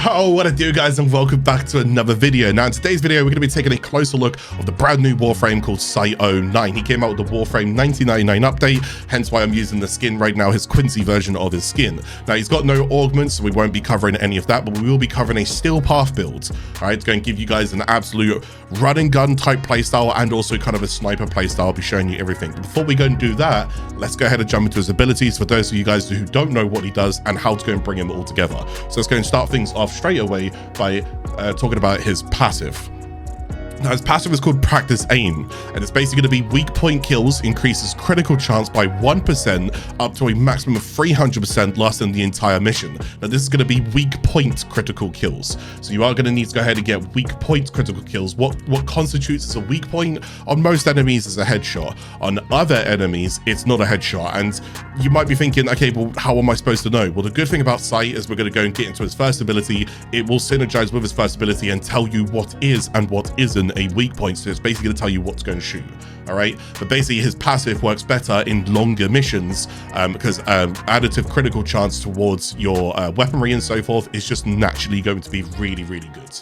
Yo, what I do, guys, and welcome back to another video. Now in today's video we're going to be taking a closer look of the brand new Warframe called Cyte-09. He came out with the Warframe 1999 update, hence why I'm using the skin right now, his Quincy version of his skin. Now he's got no augments, so we won't be covering any of that, but we will be covering a steel path build. All right, it's going to give you guys an absolute run and gun type playstyle and also kind of a sniper playstyle. I'll be showing you everything. But before we go and do that, let's go ahead and jump into his abilities for those of you guys who don't know what he does and how to go and bring him all together. So let's go and start things off straight away by talking about his passive. Now his passive is called Practice Aim, and it's basically going to be weak point kills, increases critical chance by 1% up to a maximum of 300% lasting the entire mission. Now this is going to be weak point critical kills, so you are going to need to go ahead and get weak point critical kills. What constitutes as a weak point on most enemies is a headshot. On other enemies it's not a headshot, and you might be thinking, okay, well, how am I supposed to know? Well, the good thing about Cyte is we're going to go and get into his first ability. It will synergize with his first ability and tell you what is and what isn't a weak point, so it's basically going to tell you what's going to shoot. All right, but basically his passive works better in longer missions because additive critical chance towards your weaponry and so forth is just naturally going to be really good.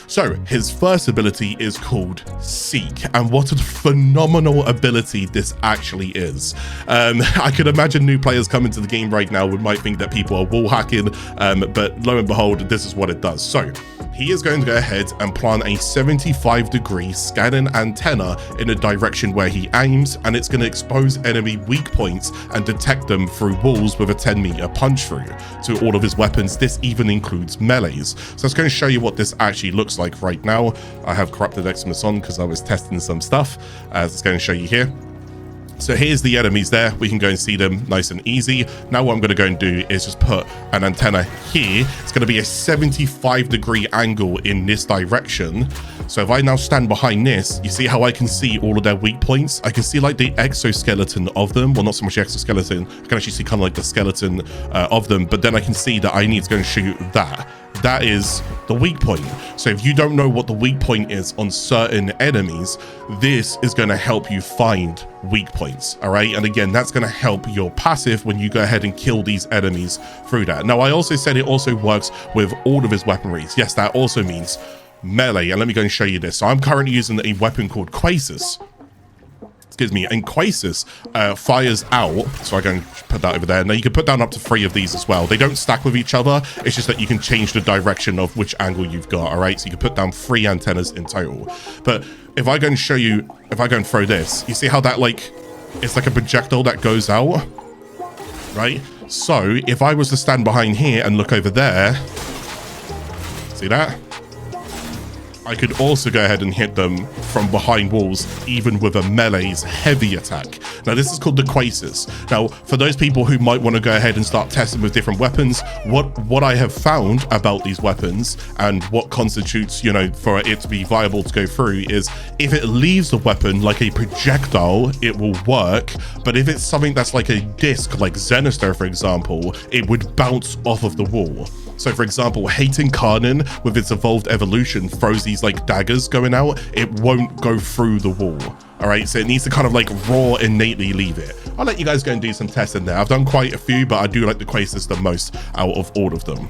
So his first ability is called Seek, and what a phenomenal ability this actually is. I could imagine new players coming to the game right now might think that people are wall hacking, but lo and behold, this is what it does. So he is going to go ahead and plant a 75-degree scanning antenna in a direction where he aims, and it's going to expose enemy weak points and detect them through walls with a 10-meter punch through to all of his weapons. This even includes melees. So it's going to show you what this actually looks like right now. I have Corrupted Eximus on because I was testing some stuff, as it's going to show you here. So here's the enemies there. We can go and see them nice and easy. Now what I'm going to go and do is just put an antenna here. It's going to be a 75-degree angle in this direction. So if I now stand behind this, you see how I can see all of their weak points? I can see like the exoskeleton of them. Well, not so much the exoskeleton. I can actually see kind of like the skeleton of them. But then I can see that I need to go and shoot that. That is the weak point. So if you don't know what the weak point is on certain enemies, this is going to help you find weak points. All right, and again, that's going to help your passive when you go ahead and kill these enemies through that. Now I also said it also works with all of his weaponries. Yes, that also means melee, and let me go and show you this. So I'm currently using a weapon called Quasis. Excuse me, and Quasis fires out, so I can put that over there. Now you can put down up to 3 of these as well. They don't stack with each other, it's just that you can change the direction of which angle you've got. All right, so you can put down 3 antennas in total. But if I go and show you, if I go and throw this, you see how that, like, it's like a projectile that goes out, right? So if I was to stand behind here and look over there, see that? I could also go ahead and hit them from behind walls, even with a melee's heavy attack. Now this is called the Quasis. Now for those people who might want to go ahead and start testing with different weapons, what I have found about these weapons and what constitutes, you know, for it to be viable to go through is if it leaves the weapon like a projectile, it will work. But if it's something that's like a disc, like Zenister, for example, it would bounce off of the wall. So for example, Hating Karnan with its evolved evolution throws these like daggers going out. It won't go through the wall. All right, so it needs to kind of like raw innately leave it. I'll let you guys go and do some testing there. I've done quite a few, but I do like the Quasis the most out of all of them.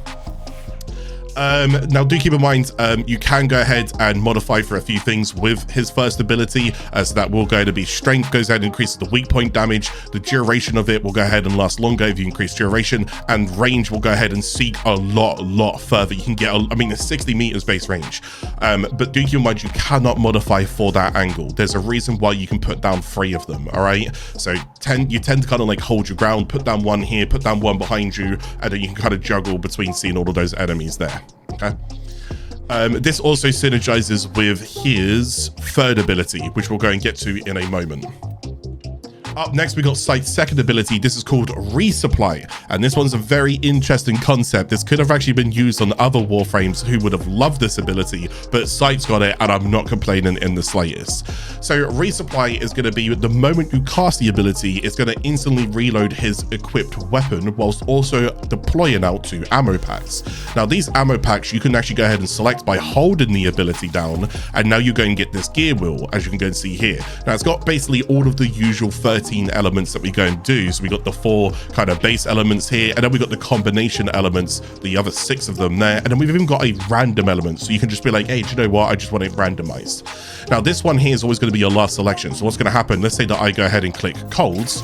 Now do keep in mind, you can go ahead and modify for a few things with his first ability, so that will go ahead and be strength, goes ahead and increases the weak point damage. The duration of it will go ahead and last longer if you increase duration, and range will go ahead and seek a lot further. You can get, I mean, it's 60 meters base range, but do keep in mind you cannot modify for that angle. There's a reason why you can put down 3 of them. All right, so you tend to kind of like hold your ground, put down 1 here, put down 1 behind you, and then you can kind of juggle between seeing all of those enemies there. Okay. This also synergizes with his third ability, which we'll go and get to in a moment. Up next, we got Cyte's second ability. This is called Resupply, and this one's a very interesting concept. This could have actually been used on other Warframes who would have loved this ability, but Cyte's got it, and I'm not complaining in the slightest. So Resupply is going to be, the moment you cast the ability, it's going to instantly reload his equipped weapon whilst also deploying out to ammo packs. Now these ammo packs you can actually go ahead and select by holding the ability down, and now you go and get this gear wheel, as you can go and see here. Now it's got basically all of the usual 30 13 elements that we go and do. So we got the 4 kind of base elements here, and then we got the combination elements, the other 6 of them there, and then we've even got a random element, so you can just be like, hey, do you know what, I just want it randomized. Now this one here is always going to be your last selection. So what's going to happen, let's say that I go ahead and click colds,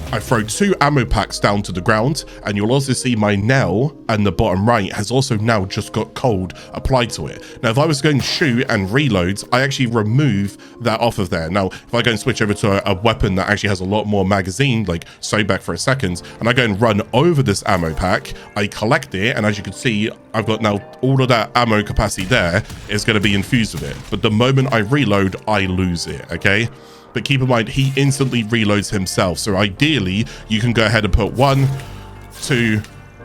I throw 2 ammo packs down to the ground, and you'll also see my Knell and the bottom right has also now just got cold applied to it. Now, if I was going to shoot and reload, I actually remove that off of there. Now, if I go and switch over to a weapon that actually has a lot more magazine, like Sobek for a second, and I go and run over this ammo pack, I collect it, and as you can see, I've got now all of that ammo capacity there is going to be infused with it. But the moment I reload, I lose it, okay? But keep in mind, he instantly reloads himself. So ideally, you can go ahead and put 1, 2,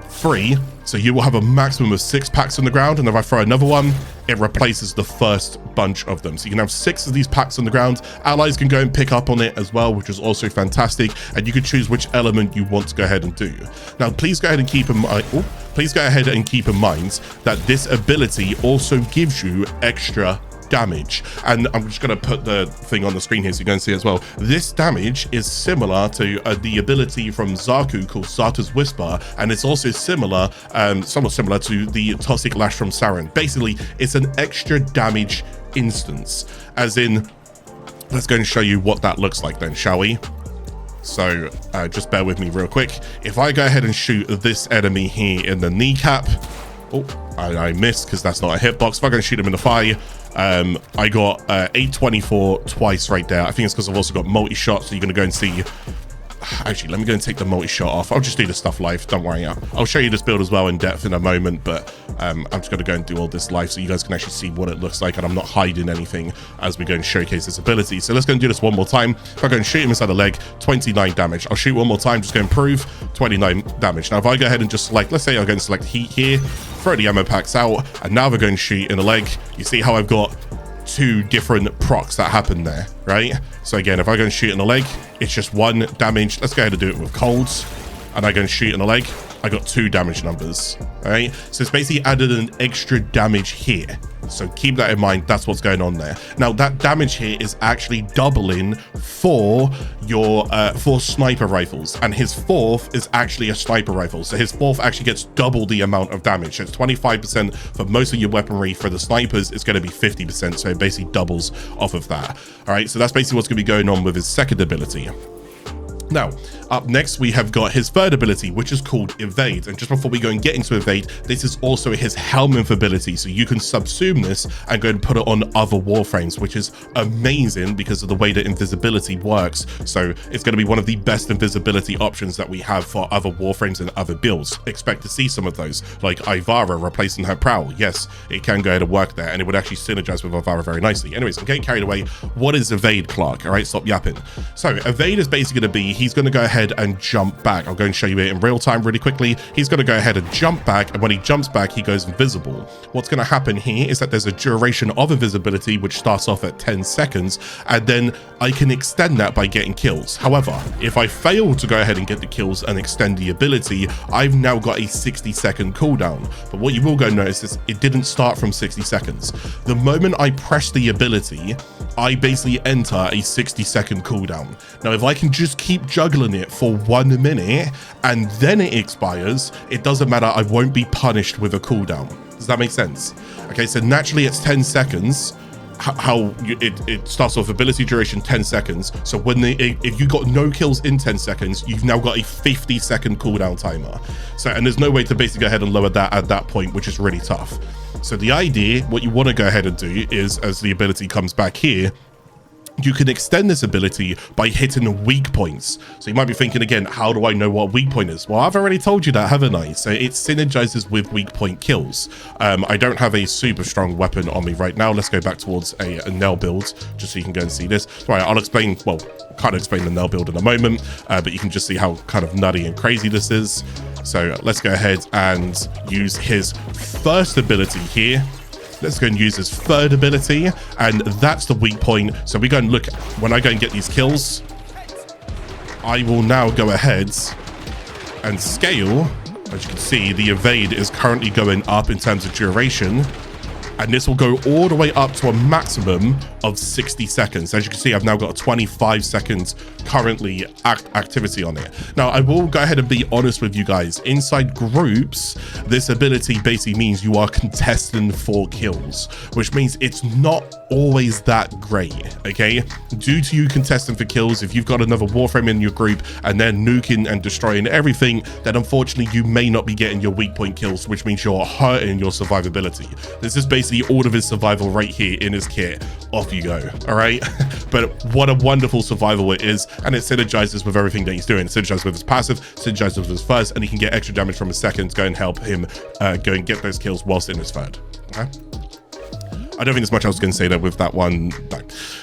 3. So you will have a maximum of 6 packs on the ground. And if I throw another one, it replaces the first bunch of them. So you can have 6 of these packs on the ground. Allies can go and pick up on it as well, which is also fantastic. And you can choose which element you want to go ahead and do. Now, please go ahead and keep in mind, that this ability also gives you extra damage. And I'm just going to put the thing on the screen here so you can see as well. This damage is similar to the ability from Zaku called Zarta's Whisper, and it's also similar, somewhat similar to the Toxic Lash from Saren. Basically, it's an extra damage instance, as in, let's go and show you what that looks like then, shall we? So just bear with me real quick. If I go ahead and shoot this enemy here in the kneecap, oh, I missed because that's not a hitbox. If I go and shoot him in the thigh, I got 824 twice right there. I think it's because I've also got multi-shot, so you're going to go and see. Actually, let me go and take the multi-shot off. I'll just do the stuff live, don't worry. I'll show you this build as well in depth in a moment, but I'm just going to go and do all this live so you guys can actually see what it looks like, and I'm not hiding anything as we go and showcase this ability. So let's go and do this one more time. If I go and shoot him inside the leg, 29 damage. I'll shoot one more time, just go and prove 29 damage. Now, if I go ahead and just select, let's say I'll go and select heat here, throw the ammo packs out, and now we're going to shoot in the leg. You see how I've got 2 different procs that happen there, right? So again, if I go and shoot in the leg, it's just 1 damage. Let's go ahead and do it with colds, and I go and shoot in the leg, I got 2 damage numbers. All right, so it's basically added an extra damage here, so keep that in mind. That's what's going on there. Now that damage here is actually doubling for your 4 sniper rifles, and his 4th is actually a sniper rifle, so his 4th actually gets double the amount of damage. So it's 25% for most of your weaponry. For the snipers, it's going to be 50%, so it basically doubles off of that. All right, so that's basically what's going to be going on with his second ability. Now, up next, we have got his third ability, which is called Evade. And just before we go and get into Evade, this is also his Helminth ability. So you can subsume this and go and put it on other Warframes, which is amazing because of the way that invisibility works. So it's going to be one of the best invisibility options that we have for other Warframes and other builds. Expect to see some of those, like Ivara replacing her Prowl. Yes, it can go ahead and work there, and it would actually synergize with Ivara very nicely. Anyways, I'm getting carried away. What is Evade, Clark? All right, stop yapping. So Evade is basically going to be, he's going to go ahead and jump back. I'll go and show you it in real time really quickly. He's going to go ahead and jump back, and when he jumps back, he goes invisible. What's going to happen here is that there's a duration of invisibility which starts off at 10 seconds, and then I can extend that by getting kills. However, if I fail to go ahead and get the kills and extend the ability, I've now got a 60-second cooldown. But what you will go notice is it didn't start from 60 seconds. The moment I press the ability, I basically enter a 60-second cooldown. Now, if I can just keep juggling it for 1 minute and then it expires, it doesn't matter. I won't be punished with a cooldown. Does that make sense? Okay, so naturally it's 10 seconds. It starts off ability duration 10 seconds. So when if you got no kills in 10 seconds, you've now got a 50-second cooldown timer. So, and there's no way to basically go ahead and lower that at that point, which is really tough. So the idea, what you want to go ahead and do is, as the ability comes back here, you can extend this ability by hitting weak points. So you might be thinking again, how do I know what weak point is? Well, I've already told you that, haven't I? So it synergizes with weak point kills. I don't have a super strong weapon on me right now. Let's go back towards a Knell build, just so you can go and see this. Right, I'll explain, well, kind of explain the Knell build in a moment, but you can just see how kind of nutty and crazy this is. So let's go ahead and use his first ability here. Let's go and use his third ability, and that's the weak point. So we go and look, when I go and get these kills, I will now go ahead and scale. As you can see, the evade is currently going up in terms of duration, and this will go all the way up to a maximum of 60 seconds. As you can see, I've now got a 25 seconds currently activity on it. Now, I will go ahead and be honest with you guys. Inside groups, this ability basically means you are contesting for kills, which means it's not always that great, okay? Due to you contesting for kills, if you've got another Warframe in your group and they're nuking and destroying everything, then unfortunately you may not be getting your weak point kills, which means you're hurting your survivability. This is basically all of his survival right here in his kit. Off you go, all right? But what a wonderful survival it is, and it synergizes with everything that he's doing. It synergizes with his passive, synergizes with his first, and he can get extra damage from his second, go and help him go and get those kills whilst in his third, okay? I don't think there's much else I can say there with that one. No.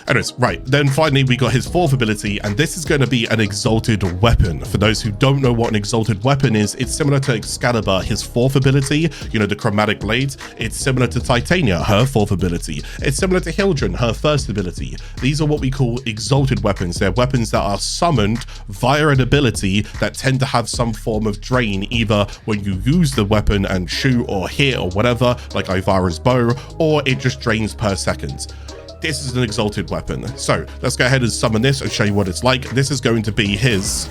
Anyways, right. Then finally, we got his fourth ability, and this is going to be an Exalted weapon. For those who don't know what an Exalted weapon is, it's similar to Excalibur, his fourth ability, you know, the chromatic blades. It's similar to Titania, her fourth ability. It's similar to Hildren, her first ability. These are what we call Exalted weapons. They're weapons that are summoned via an ability that tend to have some form of drain, either when you use the weapon and shoot or hit or whatever, like Ivara's bow, or it just drains per second. This is an Exalted weapon. So let's go ahead and summon this and show you what it's like. This is going to be his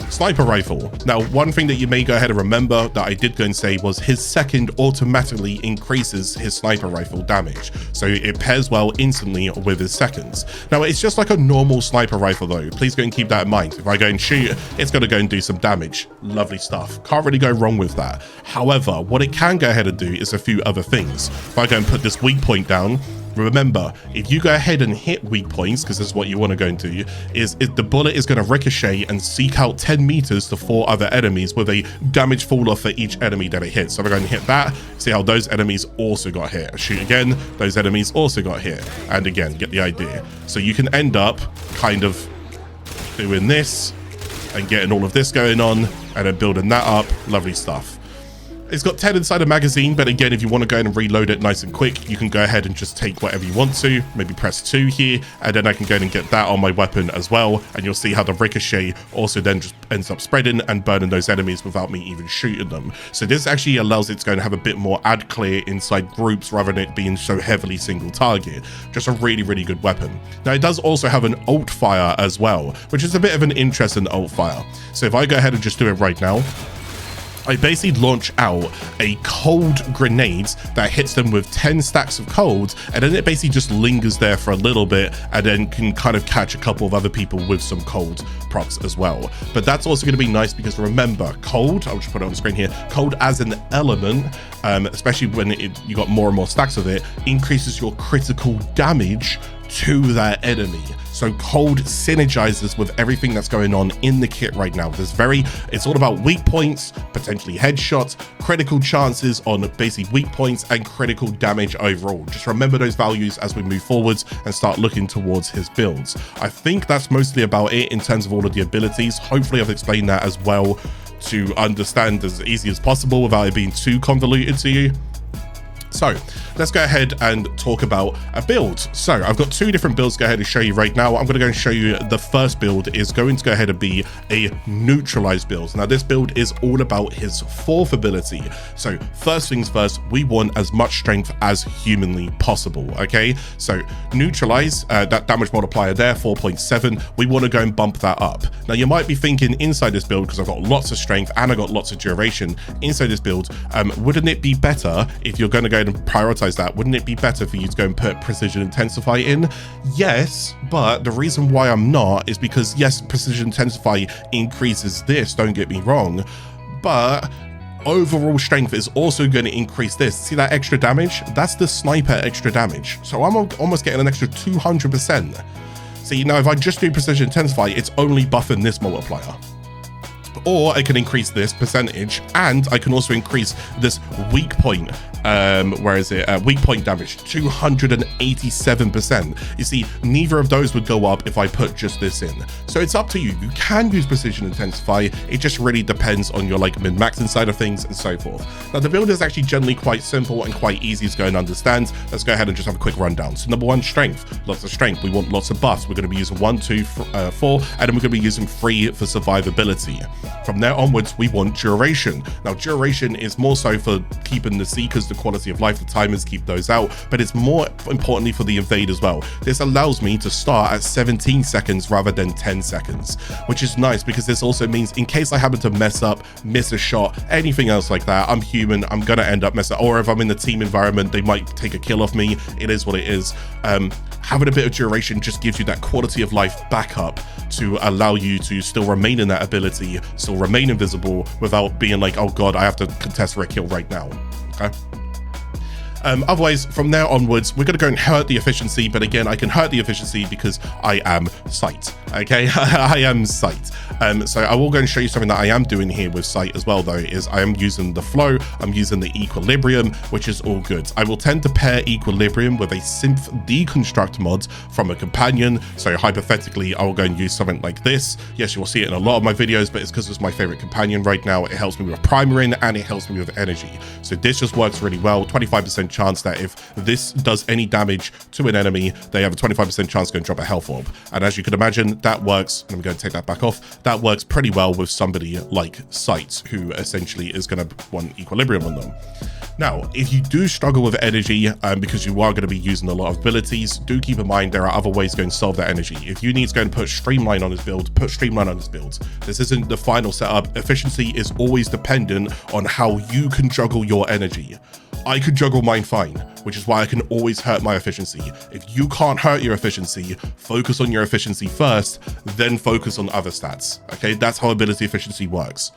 sniper rifle. Now, one thing that you may go ahead and remember that I did go and say was his second automatically increases his sniper rifle damage. So it pairs well instantly with his seconds. Now, it's just like a normal sniper rifle though. Please go and keep that in mind. If I go and shoot, it's going to go and do some damage. Lovely stuff. Can't really go wrong with that. However, what it can go ahead and do is a few other things. If I go and put this weak point down, remember, if you go ahead and hit weak points, because this is what you want to go and do, is the bullet is going to ricochet and seek out 10 meters to 4 other enemies with a damage fall off for each enemy that it hits. So we're going to hit that, see how those enemies also got hit. Shoot again, those enemies also got hit. And again, get the idea. So you can end up kind of doing this and getting all of this going on and then building that up. Lovely stuff. It's got 10 inside a magazine, but again, if you want to go in and reload it nice and quick, you can go ahead and just take whatever you want to, maybe press 2 here, and then I can go in and get that on my weapon as well, and you'll see how the ricochet also then just ends up spreading and burning those enemies without me even shooting them. So this actually allows it to go and have a bit more ad clear inside groups rather than it being so heavily single target. Just a really, really good weapon. Now, it does also have an alt fire as well, which is a bit of an interesting alt fire. So if I go ahead and just do it right now, I basically launch out a cold grenade that hits them with 10 stacks of cold, and then it basically just lingers there for a little bit and then can kind of catch a couple of other people with some cold procs as well. But that's also going to be nice because remember, cold, I'll just put it on the screen here, cold as an element, especially when you got more and more stacks of it, increases your critical damage to that enemy. So cold synergizes with everything that's going on in the kit right now. It's all about weak points, potentially headshots, critical chances on basic weak points, and critical damage overall. Just remember those values as we move forwards and start looking towards his builds. I think that's mostly about it in terms of all of the abilities. Hopefully I've explained that as well to understand as easy as possible without it being too convoluted to you. So let's go ahead and talk about a build. So I've got 2 different builds to go ahead and show you right now. I'm going to go and show you the first build is going to go ahead and be a Neutralize build. Now this build is all about his 4th ability. So first things first, we want as much strength as humanly possible. Okay, so Neutralize, that damage multiplier there, 4.7. We want to go and bump that up. Now you might be thinking inside this build, because I've got lots of strength and I got lots of duration inside this build, wouldn't it be better if you're going to go and prioritize that? Wouldn't it be better for you to go and put Precision Intensify in? Yes, but the reason why I'm not is because yes, Precision Intensify increases this, don't get me wrong, but overall strength is also going to increase this. See that extra damage? That's the sniper extra damage. So I'm almost getting an extra 200%. See, now if I just do Precision Intensify, it's only buffing this multiplier. Or I can increase this percentage, and I can also increase this weak point, where is it? Weak point damage, 287%. You see, neither of those would go up if I put just this in. So it's up to you. You can use Precision Intensify. It just really depends on your like min-maxing side of things and so forth. Now the build is actually generally quite simple and quite easy to go and understand. Let's go ahead and just have a quick rundown. So number 1, strength. Lots of strength. We want lots of buffs. We're going to be using 1, 2, 4, and then we're going to be using 3 for survivability. From there onwards, we want duration. Now, duration is more so for keeping the Seekers, the quality of life, the timers, keep those out, but it's more importantly for the invade as well. This allows me to start at 17 seconds rather than 10 seconds, which is nice because this also means in case I happen to mess up, miss a shot, anything else like that, I'm human, I'm gonna end up messing up, or if I'm in the team environment, they might take a kill off me. It is what it is. Having a bit of duration just gives you that quality of life backup to allow you to still remain in that ability, still remain invisible without being like, oh god, I have to contest for a kill right now. Okay. Otherwise, from there onwards, we're going to go and hurt the efficiency, but again, I can hurt the efficiency because I am Cyte, okay? I am Cyte. So I will go and show you something that I am doing here with Cyte as well, though, is I am using the flow, I'm using the equilibrium, which is all good. I will tend to pair equilibrium with a synth deconstruct mod from a companion. So hypothetically, I will go and use something like this. Yes, you will see it in a lot of my videos, but it's because it's my favorite companion right now. It helps me with primering and it helps me with energy. So this just works really well. 25% chance that if this does any damage to an enemy, they have a 25% chance to go and drop a health orb. And as you can imagine, that works. I'm going to take that back off. That works pretty well with somebody like Cyte, who essentially is going to want equilibrium on them. Now, if you do struggle with energy, because you are going to be using a lot of abilities, do keep in mind there are other ways to go and solve that energy. If you need to go and put Streamline on his build, put Streamline on his build. This isn't the final setup. Efficiency is always dependent on how you can juggle your energy. I could juggle mine fine, which is why I can always hurt my efficiency. If you can't hurt your efficiency, focus on your efficiency first, then focus on other stats. Okay, that's how ability efficiency works.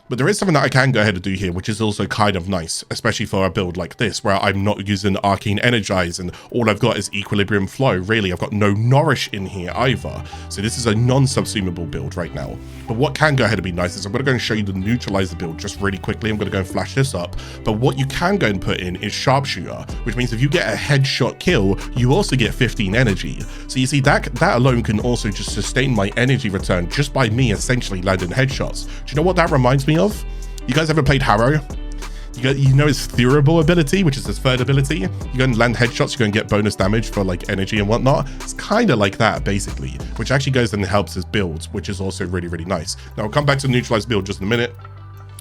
But there is something that I can go ahead and do here, which is also kind of nice, especially for a build like this, where I'm not using Arcane Energize and all I've got is Equilibrium Flow. Really, I've got no Nourish in here either. So this is a non-subsumable build right now. But what can go ahead and be nice is I'm going to go and show you the Neutralize build just really quickly. I'm going to go and flash this up. But what you can go and put in is Sharpshooter, which means if you get a headshot kill, you also get 15 energy. So you see, that alone can also just sustain my energy return just by me essentially landing headshots. Do you know what that reminds me of? You guys ever played Harrow? You know his Thurable ability, which is his third ability. You go and land headshots, you go and get bonus damage for like energy and whatnot. It's kind of like that basically, which actually goes and helps his build, which is also really, really nice. Now I'll come back to the Neutralize build just in a minute.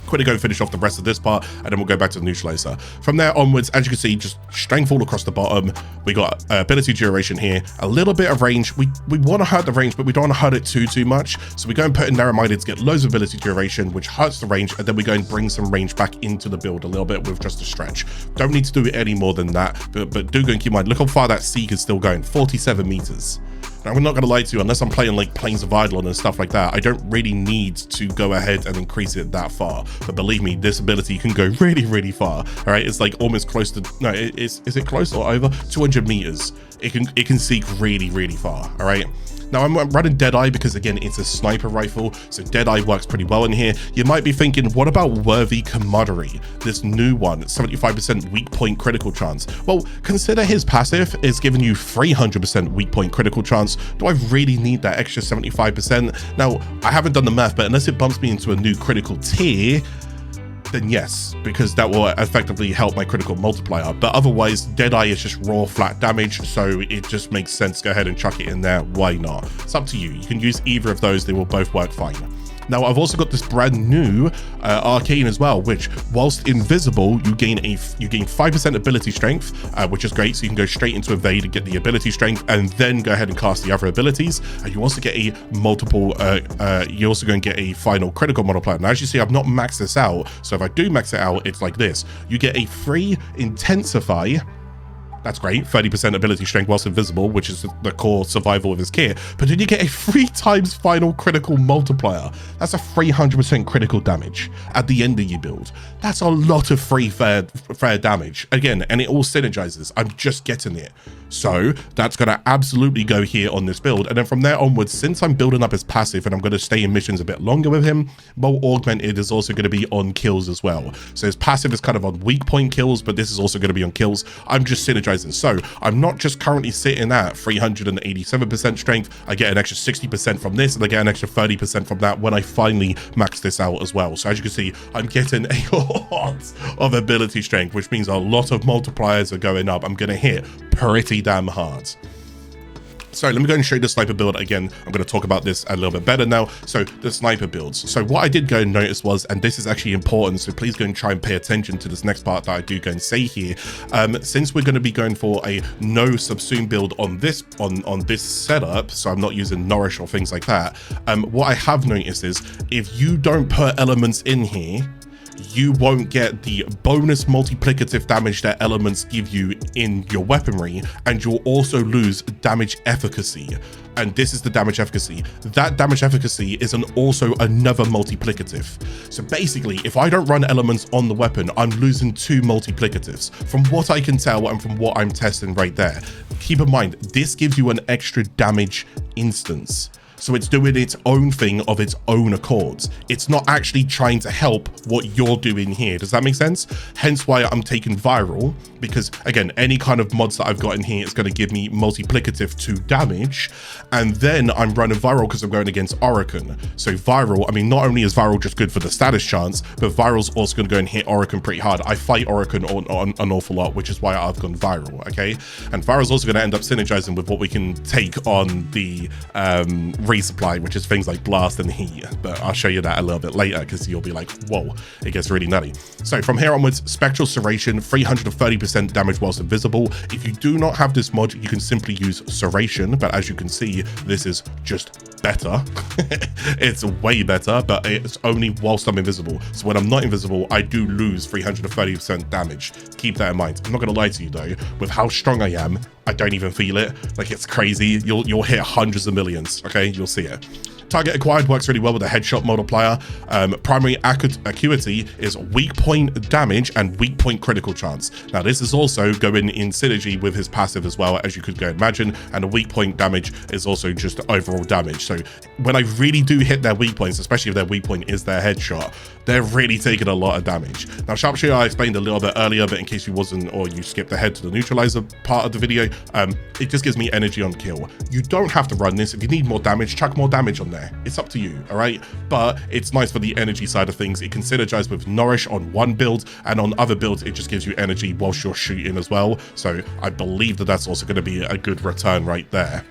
Quickly go and finish off the rest of this part and then we'll go back to the neutralizer. From there onwards, as you can see, just strength all across the bottom. We got ability duration here, a little bit of range. We want to hurt the range, but we don't want to hurt it too much. So we go and put in narrow-minded to get loads of ability duration, which hurts the range, and then we go and bring some range back into the build a little bit with just a stretch. Don't need to do it any more than that, but do go and keep in mind, look how far that Seek is still going, 47 meters. Now, I'm not going to lie to you, unless I'm playing like Plains of Eidolon and stuff like that, I don't really need to go ahead and increase it that far. But believe me, this ability can go really, really far. All right, it's like almost close to, no, is it close or over? 200 meters. It can seek really, really far. All right. Now I'm running Deadeye because again, it's a sniper rifle, so Deadeye works pretty well in here. You might be thinking, what about Worthy Camaraderie? This new one, 75% weak point critical chance. Well, consider his passive is giving you 300% weak point critical chance. Do I really need that extra 75%? Now, I haven't done the math, but unless it bumps me into a new critical tier, then yes, because that will effectively help my critical multiplier. But otherwise, Deadeye is just raw flat damage, so it just makes sense. Go ahead and chuck it in there. Why not? It's up to you. You can use either of those. They will both work fine. Now, I've also got this brand new Arcane as well, which whilst invisible, you gain 5% ability strength, which is great. So you can go straight into evade and get the ability strength and then go ahead and cast the other abilities. And you also get a multiple, you also go and get a final critical multiplier. Now, as you see, I've not maxed this out. So if I do max it out, it's like this. You get a free Intensify. That's great, 30% ability strength whilst invisible, which is the core survival of his kit. But then you get a 3 times final critical multiplier. That's a 300% critical damage at the end of your build. That's a lot of free fair damage. Again, and it all synergizes. I'm just getting it. So that's going to absolutely go here on this build. And then from there onwards, since I'm building up his passive and I'm going to stay in missions a bit longer with him, More Augmented is also going to be on kills as well. So his passive is kind of on weak point kills, but this is also going to be on kills. I'm just synergizing. So I'm not just currently sitting at 387% strength. I get an extra 60% from this, and I get an extra 30% from that when I finally max this out as well. So as you can see, I'm getting a lot of ability strength, which means a lot of multipliers are going up. I'm going to hit pretty damn hard. So let me go and show you the sniper build again. I'm going to talk about this a little bit better now. So the sniper builds. So what I did go and notice was, and this is actually important, so please go and try and pay attention to this next part that I do go and say here. Since we're going to be going for a no subsume build on this this setup, so I'm not using Nourish or things like that. What I have noticed is if you don't put elements in here, you won't get the bonus multiplicative damage that elements give you in your weaponry, and you'll also lose damage efficacy. And this is the damage efficacy. That damage efficacy is also another multiplicative. So basically, if I don't run elements on the weapon, I'm losing 2 multiplicatives from what I can tell and from what I'm testing right there. Keep in mind, this gives you an extra damage instance. So it's doing its own thing of its own accords. It's not actually trying to help what you're doing here. Does that make sense? Hence why I'm taking viral, because again, any kind of mods that I've got in here is going to give me multiplicative to damage. And then I'm running viral because I'm going against Archon. So viral, I mean, not only is viral just good for the status chance, but viral's also going to go and hit Archon pretty hard. I fight Archon on an awful lot, which is why I've gone viral, okay? And viral's also going to end up synergizing with what we can take on the Resupply, which is things like blast and heat, but I'll show you that a little bit later because you'll be like, whoa, it gets really nutty. So from here onwards, spectral serration, 330% damage whilst invisible. If you do not have this mod, you can simply use serration, but as you can see, this is just better. It's way better, but it's only whilst I'm invisible. So when I'm not invisible, I do lose 330% damage. Keep that in mind. I'm not gonna lie to you though, with how strong I am, I don't even feel it. Like, it's crazy. You'll hit hundreds of millions, okay? You'll see it. Target acquired works really well with a headshot multiplier. Primary acuity is weak point damage and weak point critical chance. Now this is also going in synergy with his passive as well, as you could go imagine, and a weak point damage is also just overall damage. So when I really do hit their weak points, especially if their weak point is their headshot, they're really taking a lot of damage. Now sharpshooter I explained a little bit earlier, but in case you wasn't, or you skipped ahead to the neutralizer part of the video, it just gives me energy on kill. You don't have to run this. If you need more damage, chuck more damage on there. It's up to you, all right? But it's nice for the energy side of things. It can synergize with Nourish on one build, and on other builds, it just gives you energy whilst you're shooting as well. So I believe that that's also going to be a good return right there.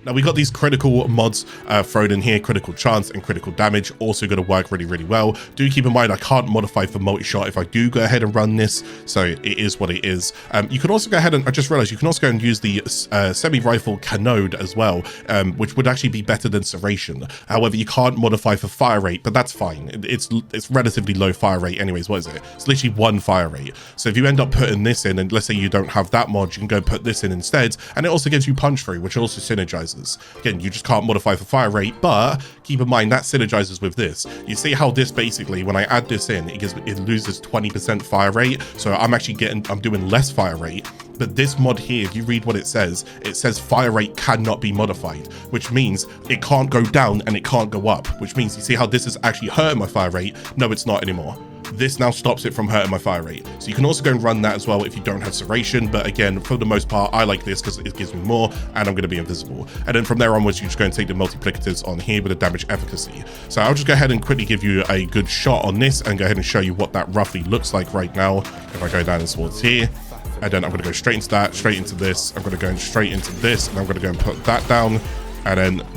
Now we got these critical mods thrown in here, critical chance and critical damage, also going to work really, really well. Do keep in mind, I can't modify for multi-shot if I do go ahead and run this, so it is what it is. You can also go ahead and, I just realized you can also go and use the semi-rifle canode as well, which would actually be better than serration. However, you can't modify for fire rate, but that's fine. It's relatively low fire rate anyways. What is it? It's literally 1 fire rate. So if you end up putting this in, and let's say you don't have that mod, you can go put this in instead, and it also gives you punch through, which also synergizes. Again, you just can't modify for fire rate, but keep in mind that synergizes with this. You see how this basically, when I add this in, it loses 20% fire rate. So I'm doing less fire rate. But this mod here, if you read what it says fire rate cannot be modified, which means it can't go down and it can't go up, which means you see how this is actually hurting my fire rate? No, it's not anymore. This now stops it from hurting my fire rate. So you can also go and run that as well if you don't have serration, but again, for the most part, I like this because it gives me more and I'm going to be invisible. And then from there onwards, you just go and take the multiplicatives on here with the damage efficacy. So I'll just go ahead and quickly give you a good shot on this and go ahead and show you what that roughly looks like right now. If I go down towards here, and then I'm going to go straight into that, straight into this, I'm going to go straight into this, and I'm going to go and put that down, and then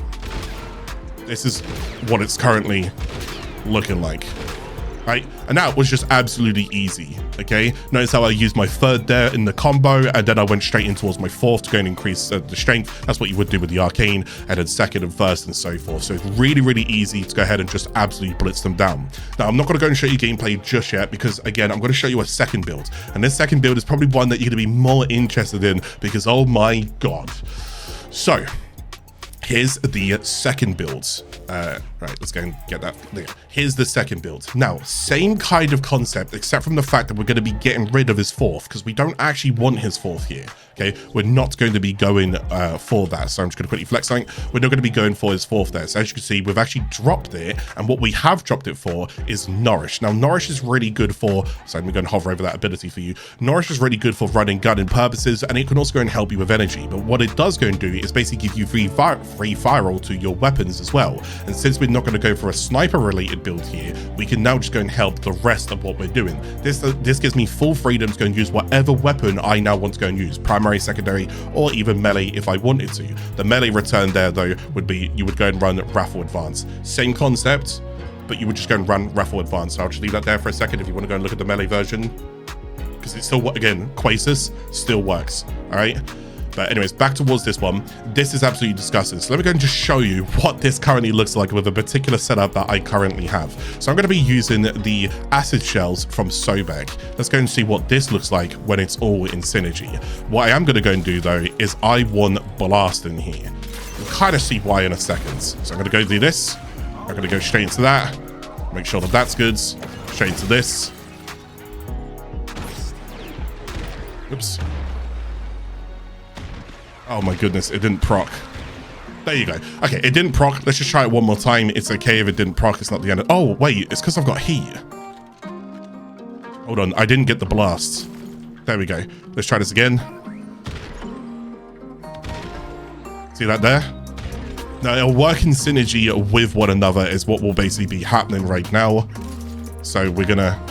this is what it's currently looking like. Right? And that was just absolutely easy, okay? Notice how I used my third there in the combo, and then I went straight in towards my fourth to go and increase the strength. That's what you would do with the arcane, and then second and first and so forth. So it's really, really easy to go ahead and just absolutely blitz them down. Now, I'm not going to go and show you gameplay just yet because, again, I'm going to show you a second build. And this second build is probably one that you're going to be more interested in because, oh my God. So, here's the second build. Right, let's go and get that. Here's the second build. Now, same kind of concept, except from the fact that we're going to be getting rid of his fourth because we don't actually want his fourth here. Okay, we're not going to be going for that. So I'm just going to quickly flex something. We're not going to be going for his fourth there. So as you can see, we've actually dropped it. And what we have dropped it for is Nourish. Now, Nourish is really good for, so I'm going to hover over that ability for you. Nourish is really good for running gunning purposes, and it can also go and help you with energy. But what it does go and do is basically give you free fireroll to your weapons as well. And since we're not going to go for a sniper related build here, we can now just go and help the rest of what we're doing. This gives me full freedom to go and use whatever weapon I now want to go and use, primary, secondary, or even melee if I wanted to. The melee return there though would be, you would go and run Raffle Advance. Same concept, but you would just go and run Raffle Advance. So I'll just leave that there for a second if you want to go and look at the melee version, because it's still, again, Quasis still works, all right? But anyways, back towards this one. This is absolutely disgusting. So let me go and just show you what this currently looks like with a particular setup that I currently have. So I'm going to be using the acid shells from Sobek. Let's go and see what this looks like when it's all in synergy. What I am going to go and do though is I want blast in here. You'll kind of see why in a second. So I'm going to go do this. I'm going to go straight into that. Make sure that that's good. Straight into this. Oops. Oh my goodness, it didn't proc. There you go. Okay, it didn't proc. Let's just try it one more time. It's okay if it didn't proc. It's not the end. Oh, wait, it's because I've got heat. Hold on, I didn't get the blast. There we go. Let's try this again. See that there? Now, it'll work in synergy with one another is what will basically be happening right now. So we're gonna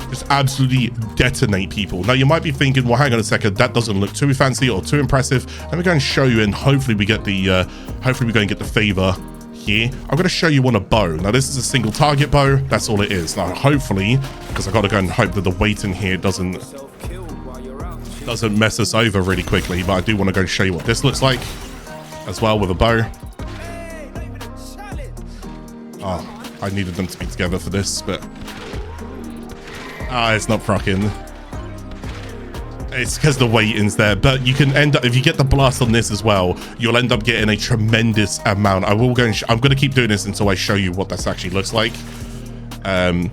just absolutely detonate people. Now you might be thinking, well, hang on a second, that doesn't look too fancy or too impressive. Let me go and show you, and hopefully we get the favor here. I'm going to show you on a bow. Now this is a single target bow. That's all it is. Now hopefully, because I've got to go and hope that the weight in here doesn't mess us over really quickly, but I do want to go and show you what this looks like as well with a bow. Oh, I needed them to be together for this, but it's not procking. It's because the weighting's there, but you can end up, if you get the blast on this as well, you'll end up getting a tremendous amount. I will go and I'm going to keep doing this until I show you what this actually looks like. I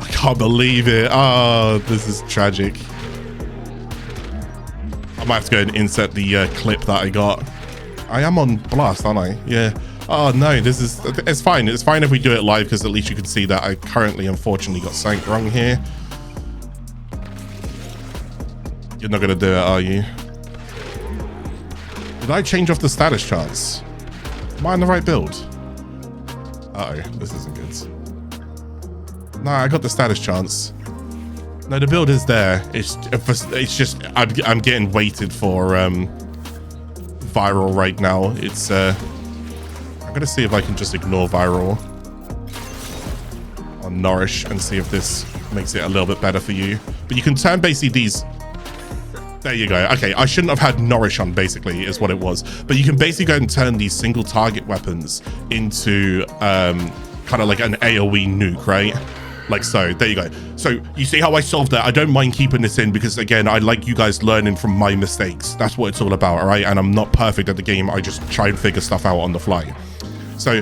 can't believe it. Oh, this is tragic. I might have to go and insert the clip that I got. I am on blast, aren't I? Yeah. Oh no, it's fine. It's fine if we do it live, because at least you can see that I currently, unfortunately, got something wrong here. You're not gonna do it, are you? Did I change off the status charts? Am I on the right build? Uh-oh, this isn't good. No, I got the status charts. No, the build is there. It's just I'm getting weighted for viral right now. It's I'm gonna see if I can just ignore viral on nourish and see if this makes it a little bit better for you. But you can turn basically these. There you go. Okay, I shouldn't have had nourish on, basically, is what it was. But you can basically go and turn these single target weapons into kind of like an AoE nuke, right? Like so. There you go. So you see how I solved that? I don't mind keeping this in because, again, I like you guys learning from my mistakes. That's what it's all about, all right? And I'm not perfect at the game. I just try and figure stuff out on the fly. So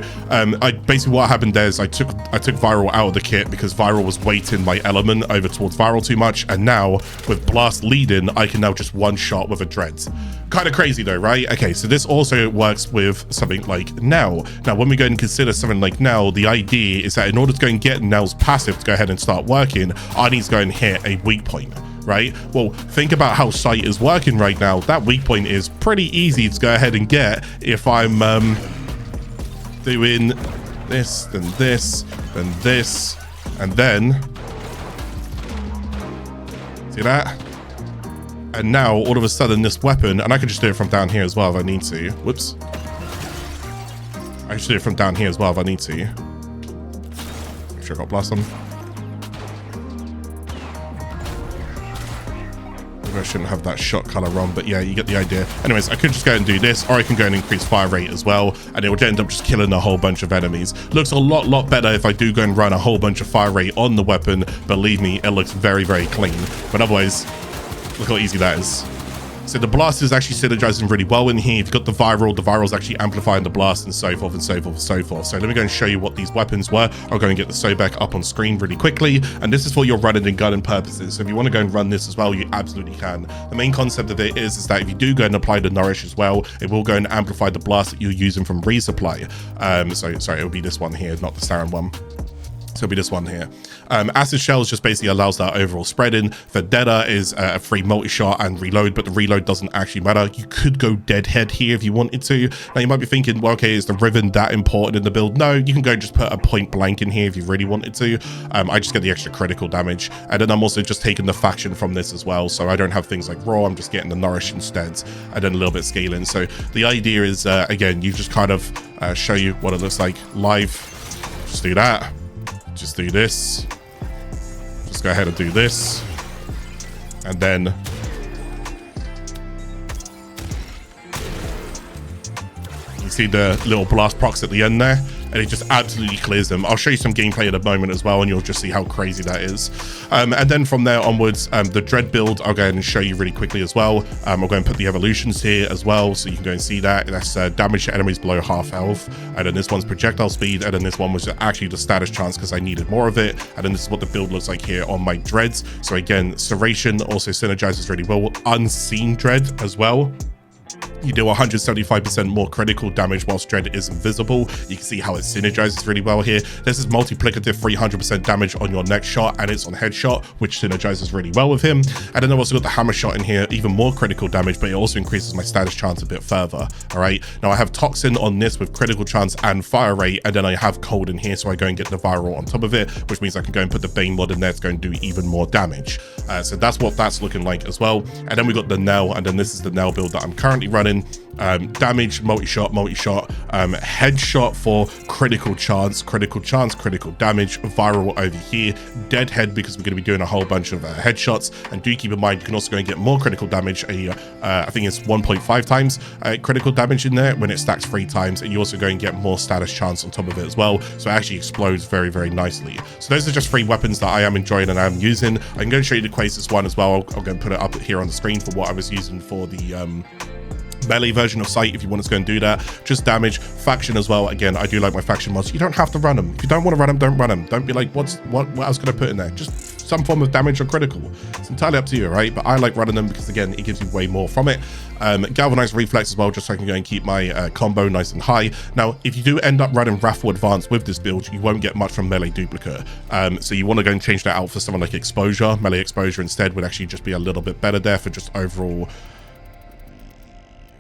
basically what happened there is I took viral out of the kit because viral was weighting my element over towards viral too much, and now with blast leading, I can now just one shot with a dread. Kind of crazy though, right? Okay, so this also works with something like Knell. Now when we go and consider something like Knell, the idea is that in order to go and get Knell's passive to go ahead and start working, I need to go and hit a weak point. Right? Well, think about how Cyte is working right now. That weak point is pretty easy to go ahead and get if I'm doing this, then this, then this, and then see that? And now all of a sudden this weapon, and I can just do it from down here as well if I need to. Whoops. I can just do it from down here as well if I need to. Make sure I got blast on. I shouldn't have that shot color on, but yeah, you get the idea. Anyways, I could just go and do this, or I can go and increase fire rate as well, and it would end up just killing a whole bunch of enemies. Looks a lot better if I do go and run a whole bunch of fire rate on the weapon. Believe me, it looks very clean. But otherwise, look how easy that is. So the blast is actually synergizing really well in here. If you've got the viral's actually amplifying the blast, and so forth and so forth and so forth. So let me go and show you what these weapons were. I'll go and get the Sobek up on screen really quickly. And this is for your running and gunning purposes. So if you want to go and run this as well, you absolutely can. The main concept of it is that if you do go and apply the nourish as well, it will go and amplify the blast that you're using from Resupply. So sorry, it will be this one here, not the Sarin one. So it'll be this one here. Acid Shells just basically allows that overall spreading. Vendetta is a free multi-shot and reload, but the reload doesn't actually matter. You could go Deadhead here if you wanted to. Now you might be thinking, well, okay, is the Riven that important in the build? No, you can go and just put a point blank in here if you really wanted to. I just get the extra critical damage. And then I'm also just taking the faction from this as well. So I don't have things like Raw, I'm just getting the Nourish instead, and then a little bit scaling. So the idea is, again, you just kind of show you what it looks like live. Just do that. Just do this. Just go ahead and do this. And then you see the little blast procs at the end there, and it just absolutely clears them. I'll show you some gameplay in a moment as well, and you'll just see how crazy that is. And then from there onwards, the Dread build, I'll go ahead and show you really quickly as well. I'll go and put the evolutions here as well, so you can go and see that. That's damage to enemies below half health. And then this one's projectile speed, and then this one was actually the status chance because I needed more of it. And then this is what the build looks like here on my Dreads. So again, Serration also synergizes really well. Unseen Dread as well. You do 175% more critical damage whilst Dread is invisible. You can see how it synergizes really well here. This is multiplicative 300% damage on your next shot, and it's on headshot, which synergizes really well with him. And then I've also got the hammer shot in here, even more critical damage, but it also increases my status chance a bit further. All right, now I have Toxin on this with critical chance and fire rate, and then I have Cold in here, so I go and get the viral on top of it, which means I can go and put the Bane mod in there to go and do even more damage. So that's what that's looking like as well. And then we got the Knell, and then this is the Knell build that I'm currently running. Damage, multi-shot, headshot for critical chance, critical damage, viral over here, Deadhead because we're going to be doing a whole bunch of headshots. And do keep in mind, you can also go and get more critical damage. I think it's 1.5 times critical damage in there when it stacks 3 times, and you also go and get more status chance on top of it as well. So it actually explodes very, very nicely. So those are just 3 weapons that I am enjoying and I'm using. I can go and show you the Quasar one as well. I'll go and put it up here on the screen for what I was using for the melee version of Cyte if you want to go and do that. Just damage. Faction as well. Again, I do like my faction mods. You don't have to run them. If you don't want to run them, don't run them. Don't be like, what else can I put in there? Just some form of damage or critical. It's entirely up to you, right? But I like running them because, again, it gives you way more from it. Galvanized reflex as well, just so I can go and keep my combo nice and high. Now, if you do end up running Wrathful Advance with this build, you won't get much from melee duplicate. So you want to go and change that out for someone like exposure. Melee exposure instead would actually just be a little bit better there for just overall.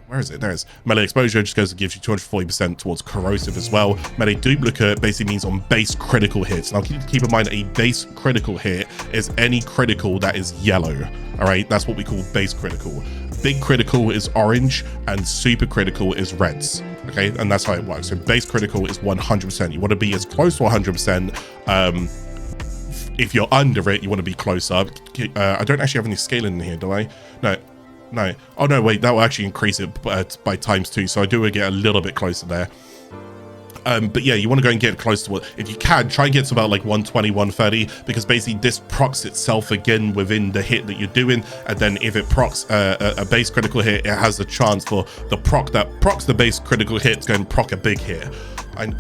Where is it? There it is. Melee exposure just goes and gives you 240% towards corrosive as well. Melee duplicate basically means on base critical hits. Now keep in mind, a base critical hit is any critical that is yellow. All right, that's what we call base critical. Big critical is orange and super critical is reds. Okay, and that's how it works. So base critical is 100%. You want to be as close to 100%. If you're under it, you want to be closer. I don't actually have any scaling in here, do I? No. Oh no, wait, that will actually increase it by ×2, so I do get a little bit closer there. But yeah, you want to go and get close to it. If you can, try and get to about like 120, 130, because basically this procs itself again within the hit that you're doing. And then if it procs a base critical hit, it has a chance for the proc that procs the base critical hit to go and proc a big hit.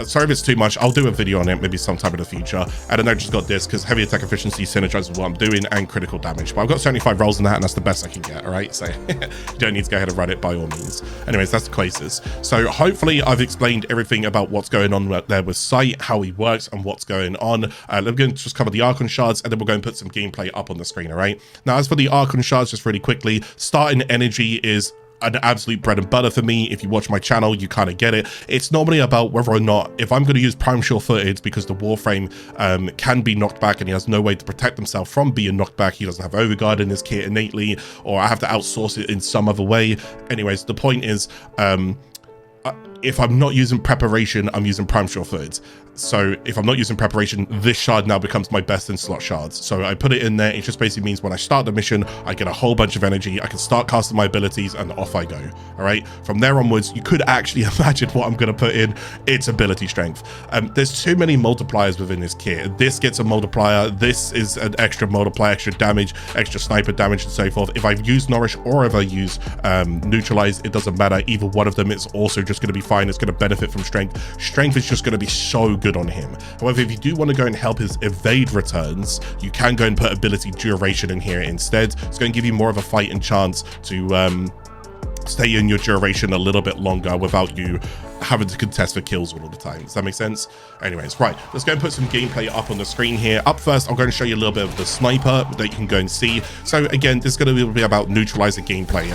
Sorry if it's too much. I'll do a video on it maybe sometime in the future. And then I just got this because heavy attack efficiency synergizes with what I'm doing and critical damage. But I've got 75 rolls in that, and that's the best I can get. All right, so you don't need to go ahead and run it by all means. Anyways, that's the Quasars. So hopefully I've explained everything about what's going on there with Cyte, how he works, and what's going on. I'm going to just cover the Archon Shards, and then we'll go and put some gameplay up on the screen. All right. Now, as for the Archon Shards, just really quickly, starting energy is an absolute bread and butter for me. If you watch my channel, you kind of get it. It's normally about whether or not, if I'm going to use prime sure-footed because the Warframe can be knocked back and he has no way to protect himself from being knocked back. He doesn't have overguard in his kit innately, or I have to outsource it in some other way. Anyways, the point is, if I'm not using preparation, I'm using prime sure-footed. So if I'm not using preparation, this shard now becomes my best in slot shards. So I put it in there. It just basically means when I start the mission, I get a whole bunch of energy. I can start casting my abilities and off I go. All right. From there onwards, you could actually imagine what I'm going to put in. It's ability strength. There's too many multipliers within this kit. This gets a multiplier. This is an extra multiplier, extra damage, extra sniper damage, and so forth. If I've used Nourish or if I use Neutralize, it doesn't matter. Either one of them is also just going to be fine. It's going to benefit from strength. Strength is just going to be so good on him. However, if you do want to go and help his evade returns, you can go and put ability duration in here instead. It's going to give you more of a fighting chance to stay in your duration a little bit longer without you having to contest for kills all of the time. Does that make sense? Anyways, right, let's go and put some gameplay up on the screen here. Up first, I'm going to show you a little bit of the sniper that you can go and see. So again, this is going to be about neutralizing gameplay.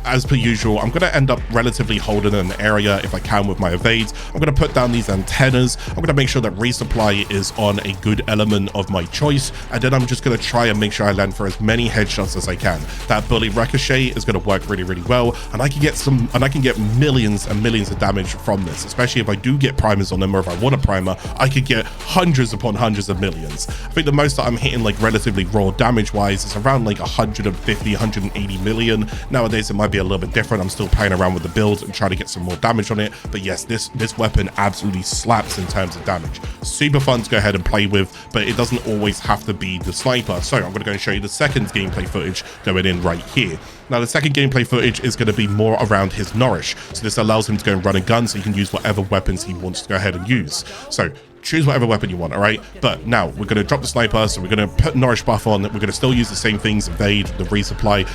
As per usual, I'm going to end up relatively holding an area if I can with my evades. I'm going to put down these antennas. I'm going to make sure that resupply is on a good element of my choice, and then I'm just going to try and make sure I land for as many headshots as I can. That bully ricochet is going to work really, really well, and I can get millions and millions of damage from this, especially if I do get primers on them, or if I want a primer, I could get hundreds upon hundreds of millions. I think the most that I'm hitting, like relatively raw damage wise, is around like 150, 180 million. Nowadays it might be a little bit different. I'm still playing around with the build and trying to get some more damage on it, but yes, this weapon absolutely slaps in terms of damage. Super fun to go ahead and play with, but it doesn't always have to be the sniper. So I'm going to go and show you the second gameplay footage going in right here. Now, the second gameplay footage is going to be more around his Nourish. So this allows him to go and run a gun, so he can use whatever weapons he wants to go ahead and use. So choose whatever weapon you want, all right? But now we're going to drop the sniper, so we're going to put Nourish buff on. We're going to still use the same things: evade, the resupply,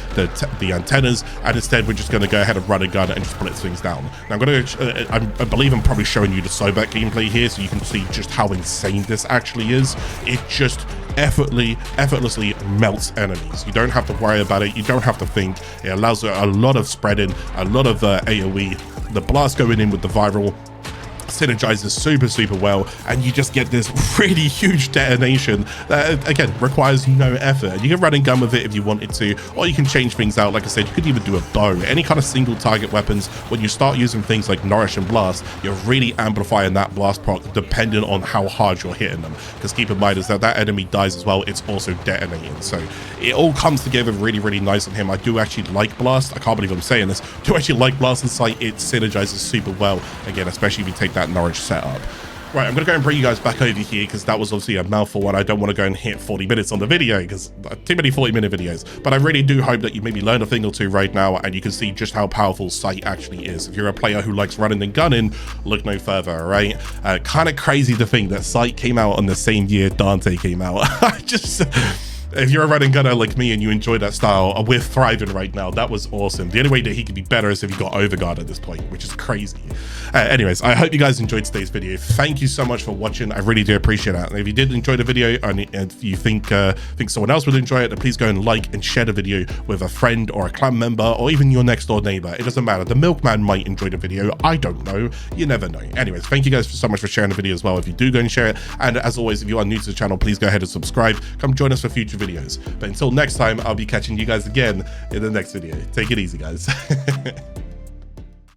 the antennas, and instead we're just going to go ahead and run a gun and just blitz things down. Now I'm going to, I believe I'm probably showing you the Sobek gameplay here, so you can see just how insane this actually is. It just effortlessly melts enemies. You don't have to worry about it. You don't have to think. It allows a lot of spreading, a lot of AoE. The blast going in with the viral synergizes super well, and you just get this really huge detonation that again requires no effort. You can run and gun with it if you wanted to, or you can change things out. Like I said, you could even do a bow. Any kind of single target weapons, when you start using things like Nourish and Blast, you're really amplifying that blast proc depending on how hard you're hitting them, because keep in mind is that enemy dies as well, it's also detonating. So it all comes together really nice on him. I do actually like Blast. I can't believe I'm saying this. I do actually like Blast and Cyte. It synergizes super well, again, especially if you take that Nourish setup. Right, I'm going to go and bring you guys back over here, because that was obviously a mouthful, and I don't want to go and hit 40 minutes on the video, because too many 40-minute videos. But I really do hope that you maybe learn a thing or two right now, and you can see just how powerful Cyte actually is. If you're a player who likes running and gunning, look no further, all right? Kind of crazy to think that Cyte came out on the same year Dante came out. If you're a running gunner like me and you enjoy that style, we're thriving right now. That was awesome. The only way that he could be better is if he got overguard at this point, which is crazy. Anyways, I hope you guys enjoyed today's video. Thank you so much for watching. I really do appreciate that. And if you did enjoy the video, and if you think someone else would enjoy it, then please go and like and share the video with a friend or a clan member, or even your next door neighbor. It doesn't matter. The milkman might enjoy the video. I don't know. You never know. Anyways, thank you guys so much for sharing the video as well. If you do, go and share it. And as always, if you are new to the channel, please go ahead and subscribe. Come join us for future videos. But until next time, I'll be catching you guys again in the next video. Take it easy, guys.